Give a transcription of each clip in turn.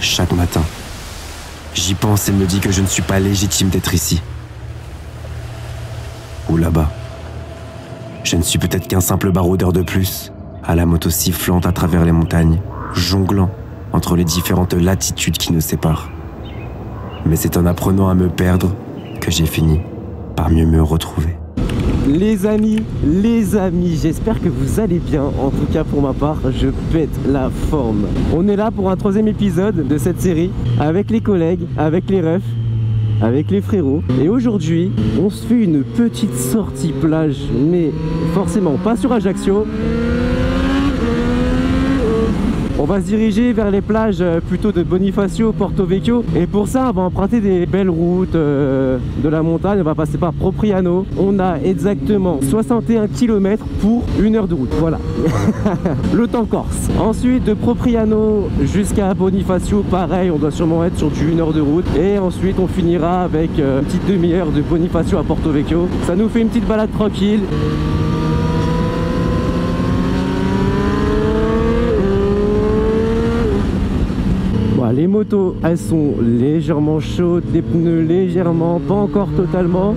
chaque matin. J'y pense et me dis que je ne suis pas légitime d'être ici. Ou là-bas. Je ne suis peut-être qu'un simple baroudeur de plus, à la moto sifflante à travers les montagnes, jonglant entre les différentes latitudes qui nous séparent. Mais c'est en apprenant à me perdre que j'ai fini par mieux me retrouver. Les amis, j'espère que vous allez bien. En tout cas pour ma part, je pète la forme. On est là pour un 3e épisode de cette série, avec les collègues, avec les refs, avec les frérots. Et aujourd'hui, on se fait une petite sortie plage, mais forcément pas sur Ajaccio. On va se diriger vers les plages plutôt de Bonifacio, Porto Vecchio. Et pour ça, on va emprunter des belles routes de la montagne. On va passer par Propriano. On a exactement 61 km pour 1 heure de route. Voilà. Le temps corse. Ensuite, de Propriano jusqu'à Bonifacio, pareil, on doit sûrement être sur du 1 heure de route. Et ensuite, on finira avec une petite demi-heure de Bonifacio à Porto Vecchio. Ça nous fait une petite balade tranquille. Les motos, elles sont légèrement chaudes, les pneus légèrement, pas encore totalement.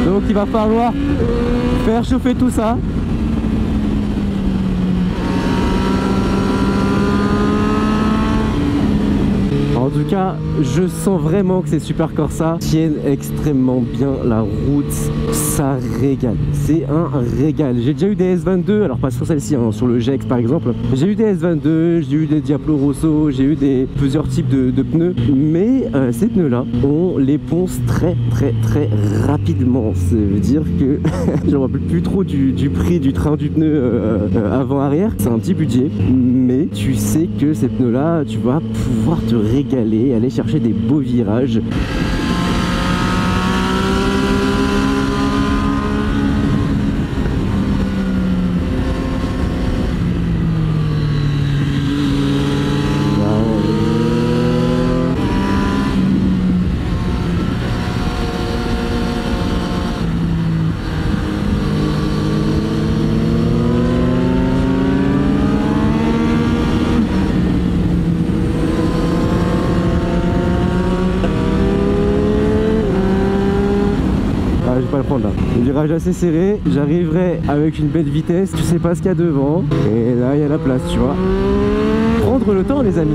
Donc il va falloir faire chauffer tout ça. En tout cas, je sens vraiment que ces Super Corsa tiennent extrêmement bien la route. Ça régale. C'est un régal. J'ai déjà eu des S22, alors pas sur celle-ci, hein, sur le GEX par exemple. J'ai eu des S22, j'ai eu des Diablo Rosso, j'ai eu plusieurs types de pneus. Mais ces pneus-là, on les ponce très rapidement. Ça veut dire que je ne me rappelle plus trop du prix du train du pneu avant-arrière. C'est un petit budget. Mais tu sais que ces pneus-là, tu vas pouvoir te régaler, aller chercher des beaux virages. Un virage assez serré, j'arriverai avec une belle vitesse, tu sais pas ce qu'il y a devant, et là il y a la place, tu vois. Prendre le temps les amis.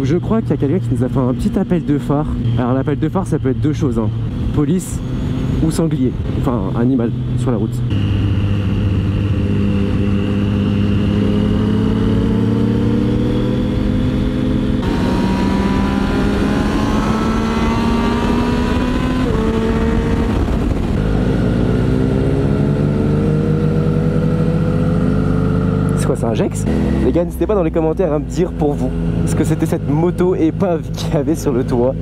Je crois qu'il y a quelqu'un qui nous a fait un petit appel de phare. Alors l'appel de phare, ça peut être deux choses, hein. Police ou sanglier, enfin animal sur la route. C'est quoi, c'est un Gex? Les gars, n'hésitez pas dans les commentaires à me dire pour vous ce que c'était cette moto épave qu'il y avait sur le toit.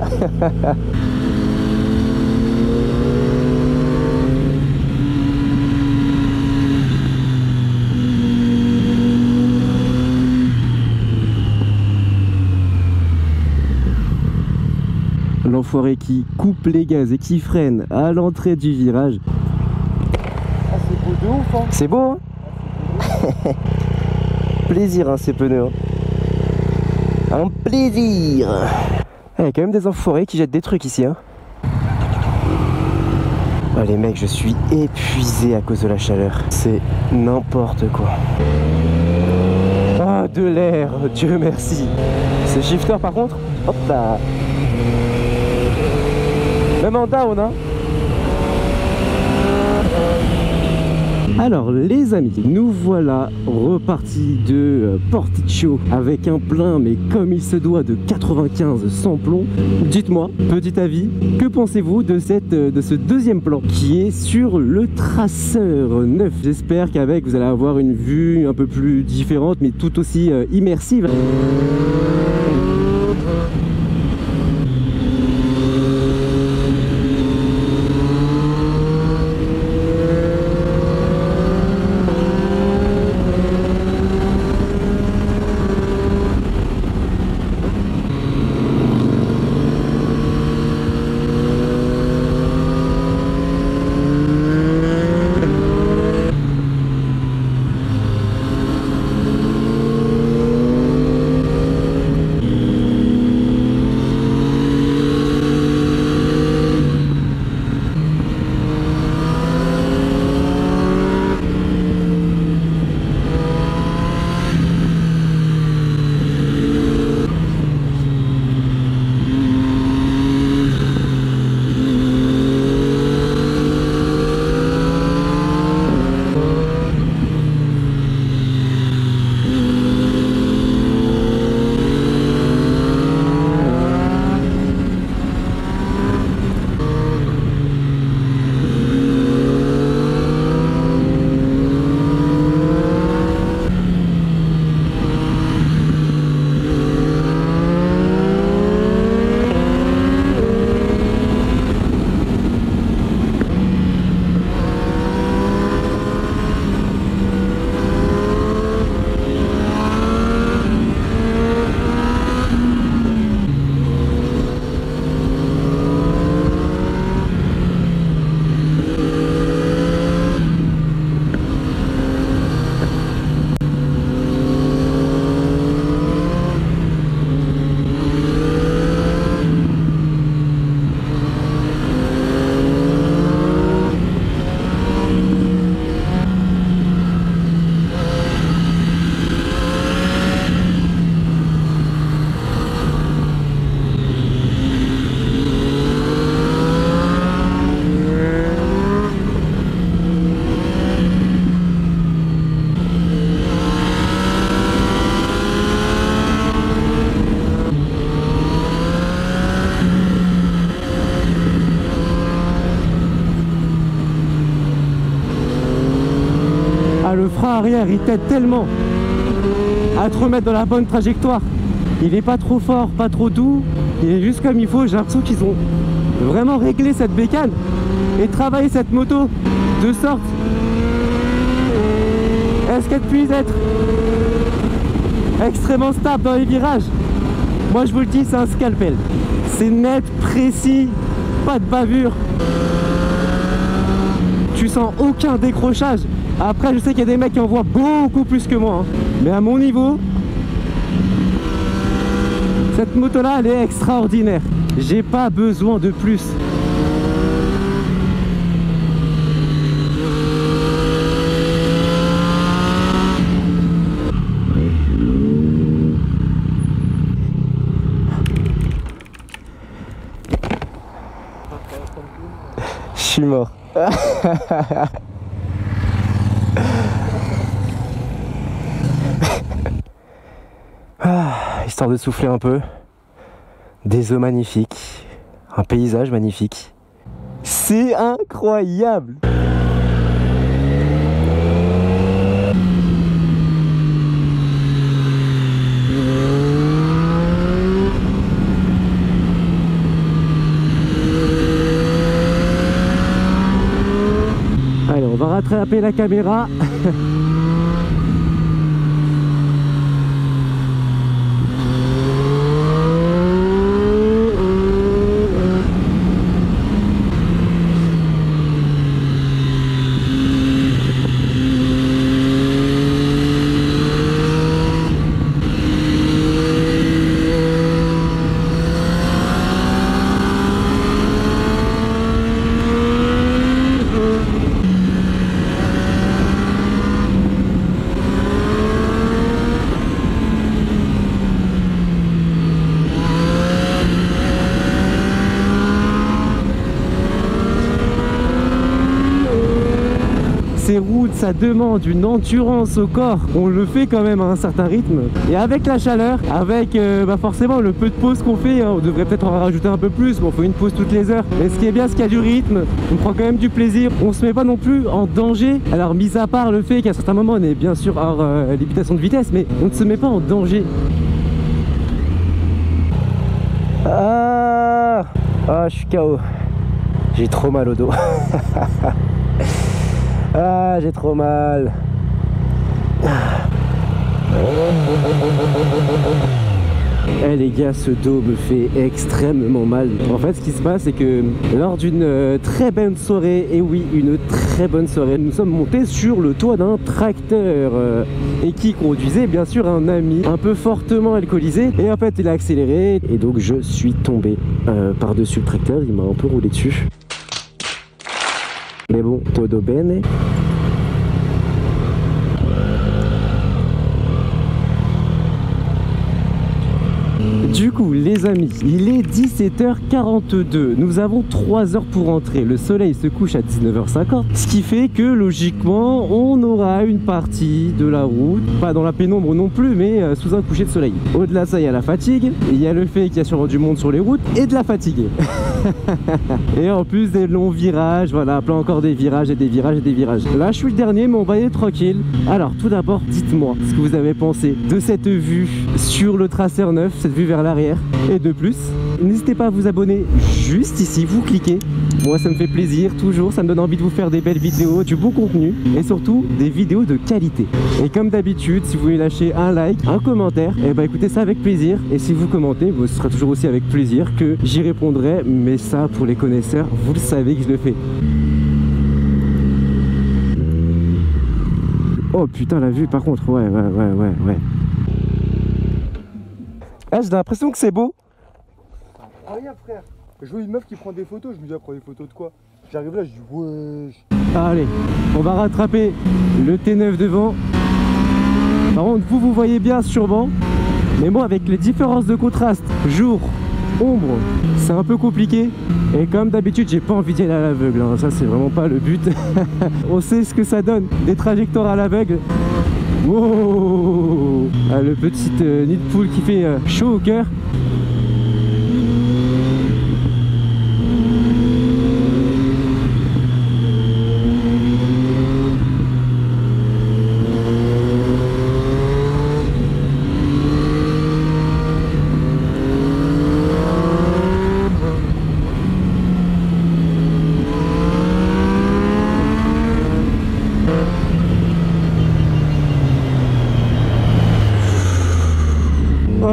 L'enfoiré qui coupe les gaz et qui freine à l'entrée du virage. Ah, c'est beau de ouf, hein. C'est beau, hein. Plaisir, hein, ces pneus, hein. Un plaisir. Il y a quand même des enfoirés qui jettent des trucs ici, hein. Oh, les mecs, je suis épuisé à cause de la chaleur. C'est n'importe quoi. Ah, de l'air, Dieu merci. Ce shifter par contre, hop là. Même en down, hein. Alors les amis, nous voilà repartis de Porticcio avec un plein mais comme il se doit de 95 sans plomb. Dites-moi, petit avis, que pensez-vous de ce deuxième plan qui est sur le traceur neuf? J'espère qu'avec vous allez avoir une vue un peu plus différente mais tout aussi immersive. le frein arrière il t'aide tellement à te remettre dans la bonne trajectoire. Il est pas trop fort, pas trop doux, il est juste comme il faut. J'ai l'impression qu'ils ont vraiment réglé cette bécane et travaillé cette moto de sorte à ce qu'elle puisse être extrêmement stable dans les virages. Moi je vous le dis, c'est un scalpel. C'est net, précis, pas de bavure. Tu sens aucun décrochage. Après je sais qu'il y a des mecs qui en voient beaucoup plus que moi, hein. Mais à mon niveau, cette moto là elle est extraordinaire. J'ai pas besoin de plus. Je suis mort. Histoire de souffler un peu. Des eaux magnifiques, un paysage magnifique. C'est incroyable. Allez, on va rattraper la caméra. Ces routes, ça demande une endurance au corps. On le fait quand même à un certain rythme. Et avec la chaleur, avec forcément le peu de pause qu'on fait, hein, on devrait peut-être en rajouter un peu plus, mais on fait une pause toutes les heures. Mais ce qui est bien, c'est qu'il y a du rythme, on prend quand même du plaisir, on se met pas non plus en danger. Alors mis à part le fait qu'à certains moments on est bien sûr hors limitation de vitesse, mais on ne se met pas en danger. Ah, je suis KO. J'ai trop mal au dos. Ah, j'ai trop mal. Eh les gars, ce dos me fait extrêmement mal. En fait, ce qui se passe, c'est que lors d'une très bonne soirée, et oui, une très bonne soirée, nous sommes montés sur le toit d'un tracteur et qui conduisait bien sûr un ami un peu fortement alcoolisé. Et en fait, il a accéléré et donc je suis tombé par-dessus le tracteur. Il m'a un peu roulé dessus. Mais bon, todo bene. Du coup les amis, il est 17h42, nous avons 3 heures pour rentrer, le soleil se couche à 19h50, ce qui fait que logiquement on aura une partie de la route, pas dans la pénombre non plus, mais sous un coucher de soleil. Au-delà de ça, il y a la fatigue, il y a le fait qu'il y a sûrement du monde sur les routes et de la fatigue. Et en plus des longs virages, voilà, plein encore des virages et des virages et des virages. Là je suis le dernier mais on va y aller tranquille. Alors tout d'abord, dites-moi ce que vous avez pensé de cette vue sur le traceur neuf, cette vue vers l'arrière. Et de plus, n'hésitez pas à vous abonner juste ici, vous cliquez. Moi ça me fait plaisir, toujours, ça me donne envie de vous faire des belles vidéos, du bon contenu et surtout des vidéos de qualité. Et comme d'habitude, si vous voulez lâcher un like, un commentaire, et bah écoutez ça avec plaisir. Et si vous commentez, ce sera toujours aussi avec plaisir que j'y répondrai. Mais ça, pour les connaisseurs, vous le savez que je le fais. Oh putain, la vue par contre, ouais. Ah, j'ai l'impression que c'est beau. Ah regarde frère, je vois une meuf qui prend des photos, je me dis elle prend des photos de quoi? J'arrive là, je dis wesh. Allez, on va rattraper le T9 devant. Par contre, vous voyez bien sûrement, mais moi avec les différences de contraste, jour, ombre, c'est un peu compliqué. Et comme d'habitude, j'ai pas envie d'y aller à l'aveugle, hein. Ça c'est vraiment pas le but. On sait ce que ça donne, des trajectoires à l'aveugle. Wow, ah, le petit nid de poule qui fait chaud au cœur.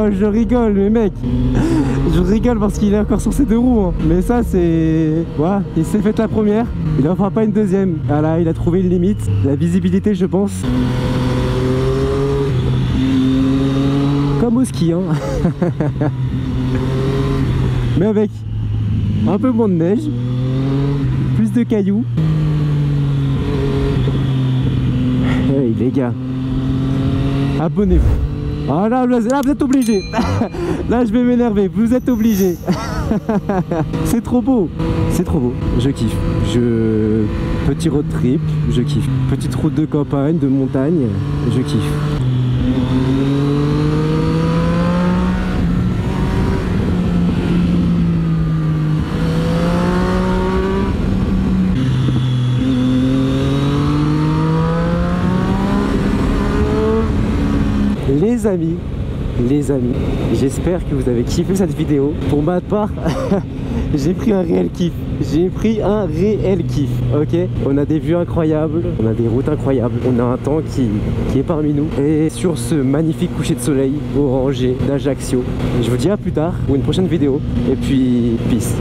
rigole, mais mec, je rigole parce qu'il est encore sur ses deux roues. Hein. Mais ça, c'est... Voilà, il s'est fait la première, il en fera pas une deuxième. Voilà, il a trouvé une limite, la visibilité, je pense. Comme au ski, hein. Mais avec un peu moins de neige, plus de cailloux. Hey les gars, abonnez-vous. Ah là, vous êtes obligés. Là je vais m'énerver, vous êtes obligés. C'est trop beau, c'est trop beau. Je kiffe. Petit road trip, je kiffe. Petite route de campagne, de montagne, je kiffe. Les amis, j'espère que vous avez kiffé cette vidéo. Pour ma part, j'ai pris un réel kiff. Ok, on a des vues incroyables, on a des routes incroyables, on a un temps qui est parmi nous. Et sur ce magnifique coucher de soleil orangé d'Ajaccio, je vous dis à plus tard pour une prochaine vidéo. Et puis, peace.